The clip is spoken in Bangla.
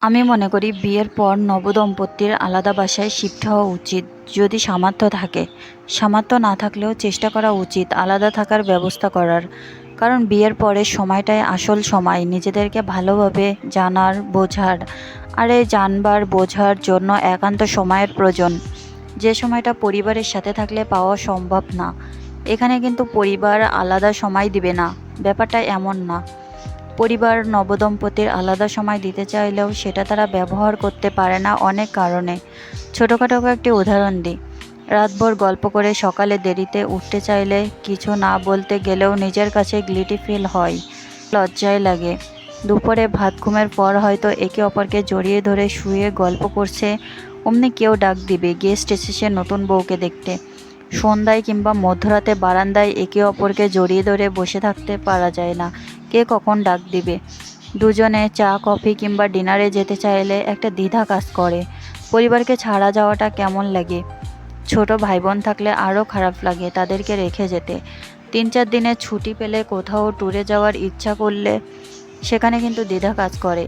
আমি মনে করি বিয়ের পর নবদম্পতির আলাদা বাসায় শিফট হওয়া উচিত যদি সামর্থ্য থাকে। সামর্থ্য না থাকলেও চেষ্টা করা উচিত আলাদা থাকার ব্যবস্থা করার। কারণ বিয়ের পরের সময়টাই আসল সময় নিজেদেরকে ভালোভাবে জানার, বোঝার। আর এই জানবার বোঝার জন্য একান্ত সময়ের প্রয়োজন, যে সময়টা পরিবারের সাথে থাকলে পাওয়া সম্ভব না। এখানে কিন্তু পরিবার আলাদা সময় দিবে না, ব্যাপারটা এমন না। পরিবার নবদম্পতির আলাদা সময় দিতে চাইলেও সেটা তারা ব্যবহার করতে পারে না অনেক কারণে। ছোটোখাটো একটি উদাহরণ দিই। রাতভর গল্প করে সকালে দেরিতে উঠতে চাইলে কিছু না বলতে গেলেও নিজের কাছে গিল্টি ফিল হয়, লজ্জায় লাগে। দুপুরে ভাত ঘুমের পর হয়তো একে অপরকে জড়িয়ে ধরে শুয়ে গল্প করছে, অমনি কেউ ডাক দিবে গেস্ট এসেছে নতুন বউকে দেখতে। সন্ধ্যায় কিংবা মধ্যরাতে বারান্দায় একে অপরকে জড়িয়ে ধরে বসে থাকতে পারা যায় না, কে কখন ডাক দিবে। দুজনে চা কফি কিংবা ডিনারে যেতে চাইলে একটা দ্বিধা কাজ করে। পরিবারকে ছাড়া যাওয়াটা কেমন লাগে। ছোট ভাই বোন থাকলে আরও খারাপ লাগে তাদেরকে রেখে যেতে। 3-4 দিনের ছুটি পেলে কোথাও ট্যুরে যাওয়ার ইচ্ছা করলে সেখানে কিন্তু দ্বিধা কাজ করে।